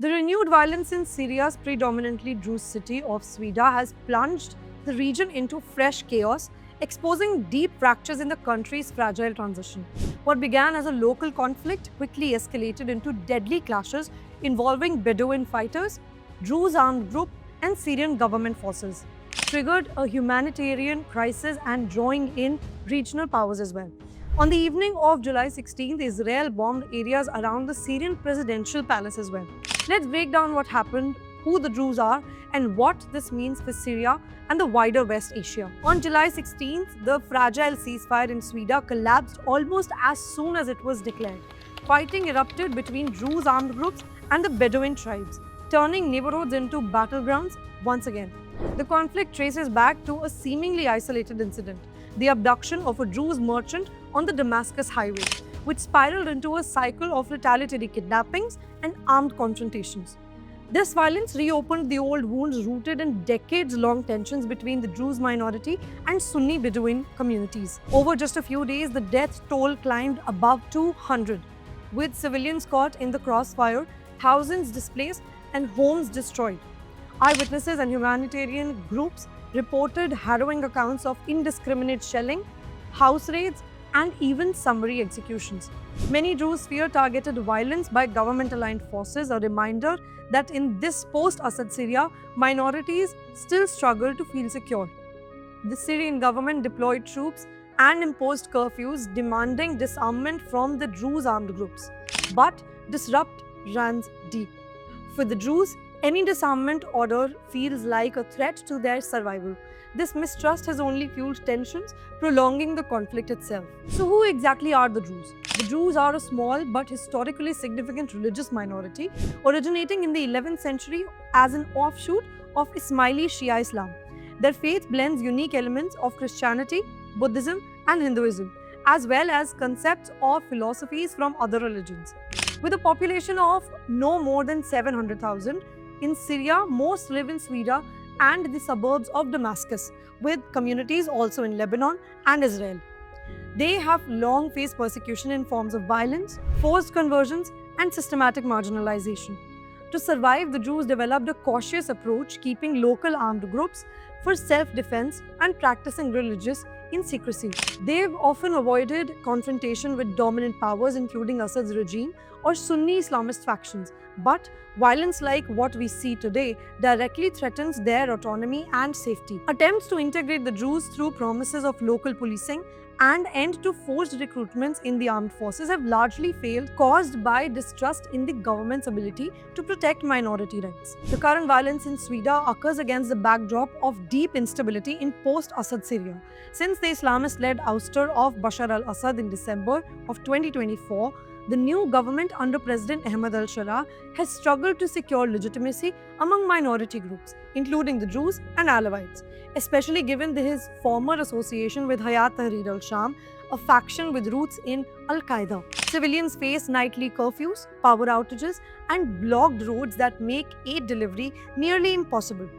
The renewed violence in Syria's predominantly Druze city of Swida has plunged the region into fresh chaos, exposing deep fractures in the country's fragile transition. What began as a local conflict quickly escalated into deadly clashes involving Bedouin fighters, Druze armed group, and Syrian government forces, triggered a humanitarian crisis and drawing in regional powers as well. On the evening of July 16th, Israel bombed areas around the Syrian presidential palace as well. Let's break down what happened, who the Druze are, and what this means for Syria and the wider West Asia. On July 16th, the fragile ceasefire in Sweden collapsed almost as soon as it was declared. Fighting erupted between Druze armed groups and the Bedouin tribes, turning neighborhoods into battlegrounds once again. The conflict traces back to a seemingly isolated incident, the abduction of a Druze merchant on the Damascus highway, which spiraled into a cycle of retaliatory kidnappings and armed confrontations. This violence reopened the old wounds rooted in decades-long tensions between the Druze minority and Sunni Bedouin communities. Over just a few days, the death toll climbed above 200, with civilians caught in the crossfire, thousands displaced, and homes destroyed. Eyewitnesses and humanitarian groups reported harrowing accounts of indiscriminate shelling, house raids, and even summary executions. Many Druze fear targeted violence by government-aligned forces, a reminder that in this post-Assad Syria, minorities still struggle to feel secure. The Syrian government deployed troops and imposed curfews demanding disarmament from the Druze armed groups. But disrupt runs deep. For the Druze, any disarmament order feels like a threat to their survival. This mistrust has only fueled tensions, prolonging the conflict itself. So who exactly are the Druze? The Druze are a small but historically significant religious minority originating in the 11th century as an offshoot of Ismaili Shia Islam. Their faith blends unique elements of Christianity, Buddhism, and Hinduism, as well as concepts of philosophies from other religions. With a population of no more than 700,000, in Syria, most live in Sweden and the suburbs of Damascus, with communities also in Lebanon and Israel. They have long faced persecution in forms of violence, forced conversions, and systematic marginalization. To survive, the Druze developed a cautious approach, keeping local armed groups for self-defense and practicing religious in secrecy. They've often avoided confrontation with dominant powers, including Assad's regime or Sunni Islamist factions. But violence like what we see today directly threatens their autonomy and safety. Attempts to integrate the Druze through promises of local policing and end to forced recruitments in the armed forces have largely failed, caused by distrust in the government's ability to protect minority rights. The current violence in Sweden occurs against the backdrop of deep instability in post-Assad Syria. Since the Islamist-led ouster of Bashar al-Assad in December of 2024, the new government under President Ahmed al-Sharaa has struggled to secure legitimacy among minority groups, including the Druze and Alawites, especially given his former association with Hayat Tahrir al-Sham, a faction with roots in Al-Qaeda. Civilians face nightly curfews, power outages, and blocked roads that make aid delivery nearly impossible.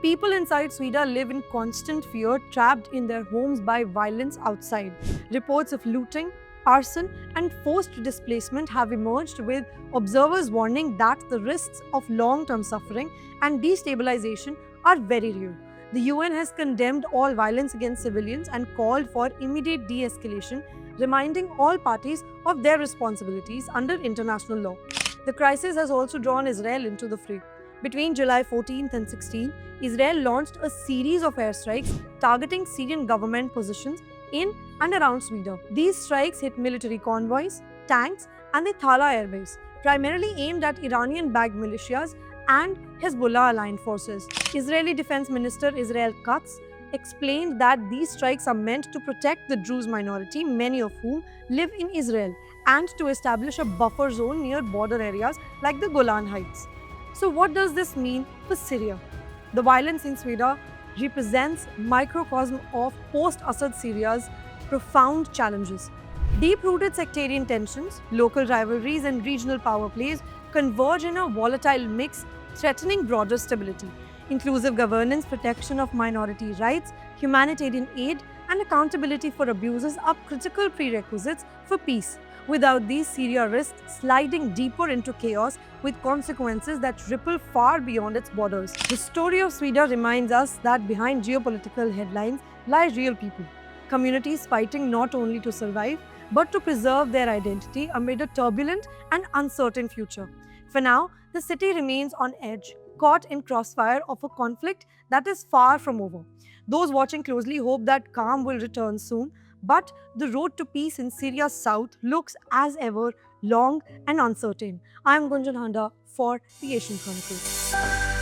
People inside Sweden live in constant fear, trapped in their homes by violence outside. Reports of looting, arson, and forced displacement have emerged, with observers warning that the risks of long-term suffering and destabilization are very real. The UN has condemned all violence against civilians and called for immediate de-escalation, reminding all parties of their responsibilities under international law. The crisis has also drawn Israel into the fray. Between July 14th and 16th, Israel launched a series of airstrikes targeting Syrian government positions in and around Sweden. These strikes hit military convoys, tanks, and the Thala airbase, primarily aimed at Iranian-backed militias and Hezbollah-aligned forces. Israeli Defense Minister Israel Katz explained that these strikes are meant to protect the Druze minority, many of whom live in Israel, and to establish a buffer zone near border areas like the Golan Heights. So what does this mean for Syria? The violence in Sweden represents microcosm of post-Assad Syria's profound challenges. Deep-rooted sectarian tensions, local rivalries, and regional power plays converge in a volatile mix, threatening broader stability. Inclusive governance, protection of minority rights, humanitarian aid, and accountability for abuses are critical prerequisites for peace. Without these, Syria risks sliding deeper into chaos with consequences that ripple far beyond its borders. The story of Sweden reminds us that behind geopolitical headlines lie real people, communities fighting not only to survive but to preserve their identity amid a turbulent and uncertain future. For now, the city remains on edge, caught in crossfire of a conflict that is far from over. Those watching closely hope that calm will return soon, but the road to peace in Syria's south looks as ever long and uncertain. I am Gunjan Handa for the Asian Chronicles.